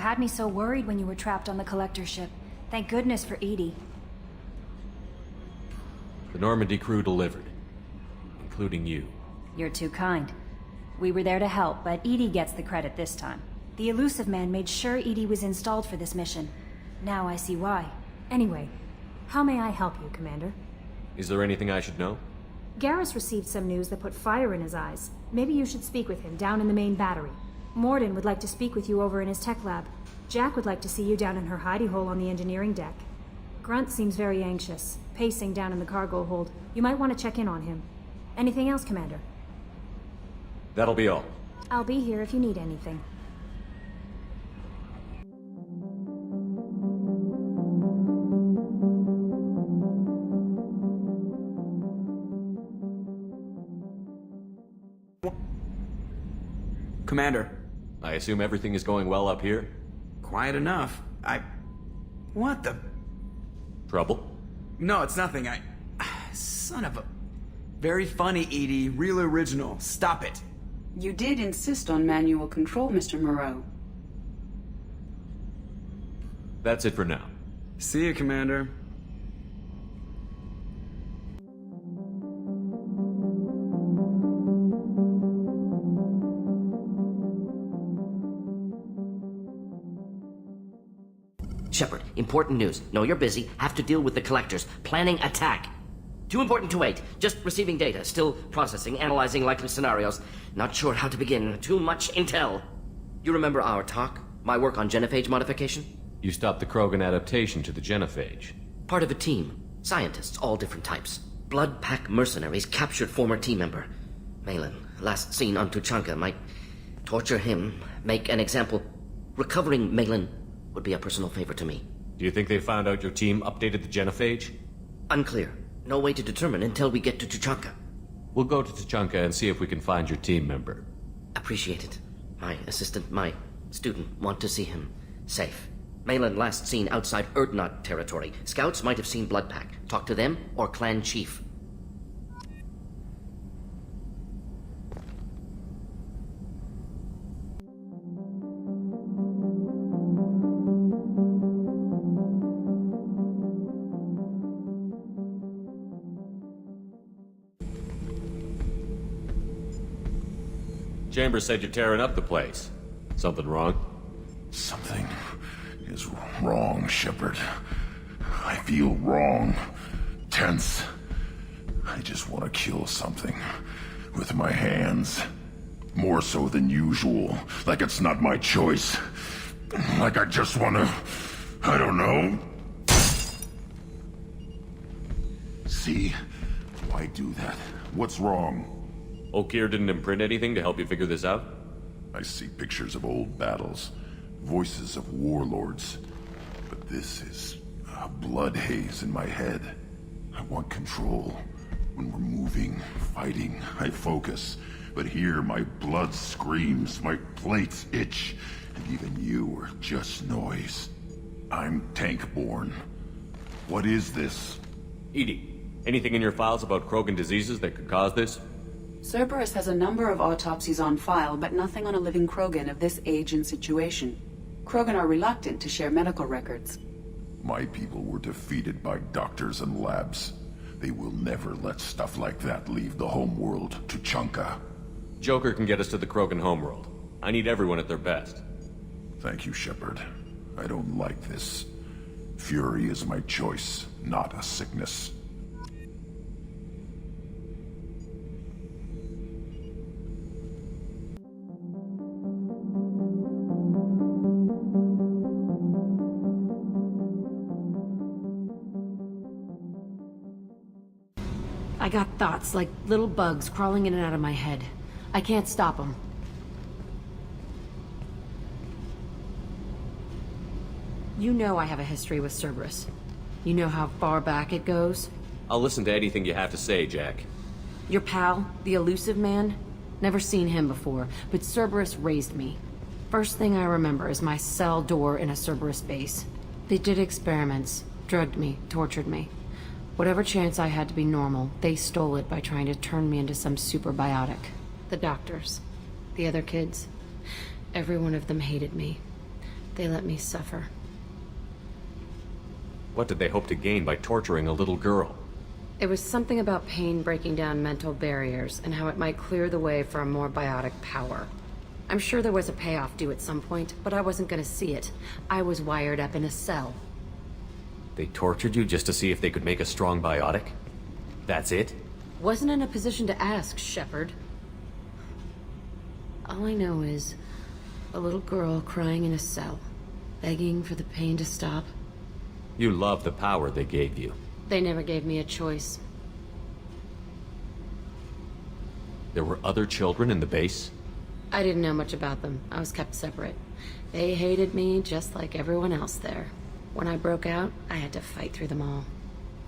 had me so worried when you were trapped on the Collector ship. Thank goodness for Edie. The Normandy crew delivered, including you. You're too kind. We were there to help, but Edie gets the credit this time. The Elusive Man made sure Edie was installed for this mission. Now I see why. Anyway, how may I help you, Commander? Is there anything I should know? Garrus received some news that put fire in his eyes. Maybe you should speak with him down in the main battery. Mordin would like to speak with you over in his tech lab. Jack would like to see you down in her hidey hole on the engineering deck. Grunt seems very anxious, pacing down in the cargo hold. You might want to check in on him. Anything else, Commander? That'll be all. I'll be here if you need anything. Commander. I assume everything is going well up here? Quiet enough. What the... Trouble? No, it's nothing. Son of a... Very funny, Edie. Real original. Stop it. You did insist on manual control, Mr. Moreau. That's it for now. See you, Commander. Shepard, important news. Know you're busy. Have to deal with the Collectors. Planning attack. Too important to wait. Just receiving data. Still processing, analyzing likely scenarios. Not sure how to begin. Too much intel. You remember our talk? My work on genophage modification? You stopped the Krogan adaptation to the genophage. Part of a team. Scientists, all different types. Blood Pack mercenaries captured former team member. Malin, last seen on Tuchanka, might torture him, make an example. Recovering Malin would be a personal favor to me. Do you think they found out your team updated the genophage? Unclear. No way to determine until we get to Tuchanka. We'll go to Tuchanka and see if we can find your team member. Appreciate it. My assistant, my student, want to see him safe. Malin last seen outside Erdnot territory. Scouts might have seen Blood Pack. Talk to them or clan chief. Chambers said you're tearing up the place. Something wrong? Something is wrong, Shepard. I feel wrong. Tense. I just want to kill something. With my hands. More so than usual. Like it's not my choice. Like I just want to... I don't know. See? Why do that? What's wrong? Okeer didn't imprint anything to help you figure this out? I see pictures of old battles, voices of warlords, but this is a blood haze in my head. I want control. When we're moving, fighting, I focus. But here my blood screams, my plates itch, and even you are just noise. I'm tank-born. What is this? Edie, anything in your files about Krogan diseases that could cause this? Cerberus has a number of autopsies on file, but nothing on a living Krogan of this age and situation. Krogan are reluctant to share medical records. My people were defeated by doctors and labs. They will never let stuff like that leave the homeworld, Tuchanka. Joker can get us to the Krogan homeworld. I need everyone at their best. Thank you, Shepard. I don't like this. Fury is my choice, not a sickness. I got thoughts like little bugs crawling in and out of my head. I can't stop them. You know I have a history with Cerberus. You know how far back it goes? I'll listen to anything you have to say, Jack. Your pal, the Elusive Man? Never seen him before, but Cerberus raised me. First thing I remember is my cell door in a Cerberus base. They did experiments, drugged me, tortured me. Whatever chance I had to be normal, they stole it by trying to turn me into some superbiotic. The doctors, the other kids, every one of them hated me. They let me suffer. What did they hope to gain by torturing a little girl? It was something about pain breaking down mental barriers and how it might clear the way for a more biotic power. I'm sure there was a payoff due at some point, but I wasn't gonna see it. I was wired up in a cell. They tortured you just to see if they could make a strong biotic? That's it? Wasn't in a position to ask, Shepard. All I know is a little girl crying in a cell, begging for the pain to stop. You love the power they gave you. They never gave me a choice. There were other children in the base? I didn't know much about them. I was kept separate. They hated me just like everyone else there. When I broke out, I had to fight through them all.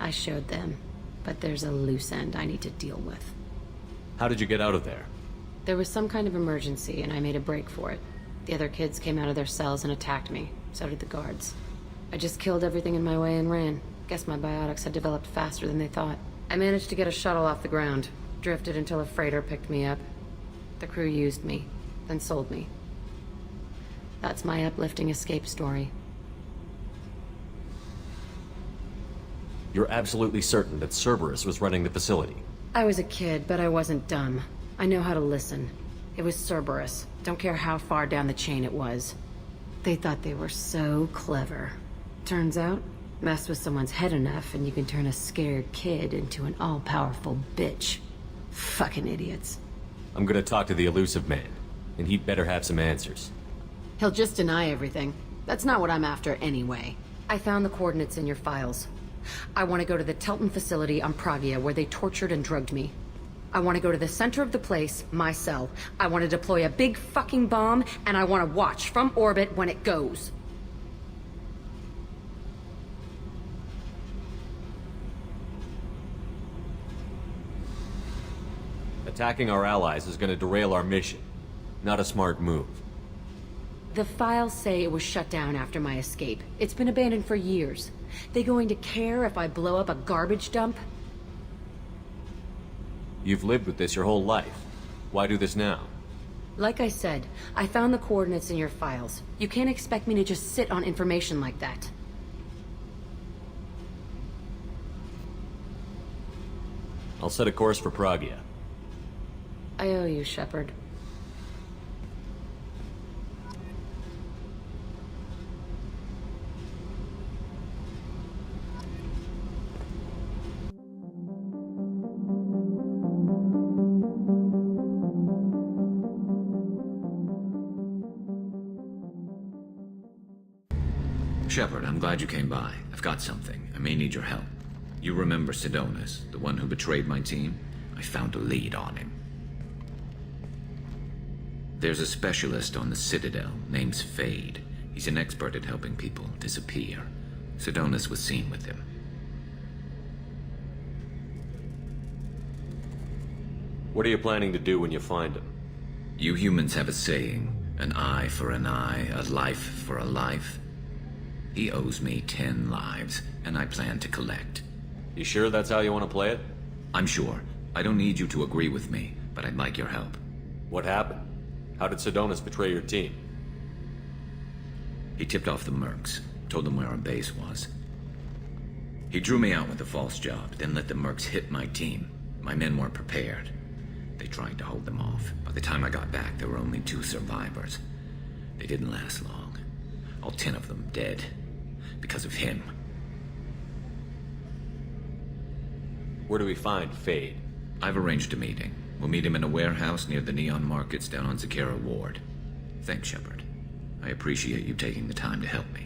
I showed them, but there's a loose end I need to deal with. How did you get out of there? There was some kind of emergency, and I made a break for it. The other kids came out of their cells and attacked me. So did the guards. I just killed everything in my way and ran. Guess my biotics had developed faster than they thought. I managed to get a shuttle off the ground. Drifted until a freighter picked me up. The crew used me, then sold me. That's my uplifting escape story. You're absolutely certain that Cerberus was running the facility? I was a kid, but I wasn't dumb. I know how to listen. It was Cerberus. Don't care how far down the chain it was. They thought they were so clever. Turns out, mess with someone's head enough and you can turn a scared kid into an all-powerful bitch. Fucking idiots. I'm gonna talk to the elusive man, and he'd better have some answers. He'll just deny everything. That's not what I'm after anyway. I found the coordinates in your files. I want to go to the Telton facility on Pragia where they tortured and drugged me. I want to go to the center of the place, my cell. I want to deploy a big fucking bomb, and I want to watch from orbit when it goes. Attacking our allies is gonna derail our mission. Not a smart move. The files say it was shut down after my escape. It's been abandoned for years. They going to care if I blow up a garbage dump? You've lived with this your whole life. Why do this now? Like I said, I found the coordinates in your files. You can't expect me to just sit on information like that. I'll set a course for Pragia. I owe you, Shepard. Shepard, I'm glad you came by. I've got something. I may need your help. You remember Sidonus, the one who betrayed my team? I found a lead on him. There's a specialist on the Citadel, name's Fade. He's an expert at helping people disappear. Sidonus was seen with him. What are you planning to do when you find him? You humans have a saying, an eye for an eye, a life for a life. He owes me 10 lives, and I plan to collect. You sure that's how you want to play it? I'm sure. I don't need you to agree with me, but I'd like your help. What happened? How did Sidonus betray your team? He tipped off the mercs, told them where our base was. He drew me out with a false job, then let the mercs hit my team. My men weren't prepared. They tried to hold them off. By the time I got back, there were only 2 survivors. They didn't last long. All 10 of them dead. Because of him. Where do we find Fade? I've arranged a meeting. We'll meet him in a warehouse near the Neon Markets down on Zakera Ward. Thanks, Shepard. I appreciate you taking the time to help me.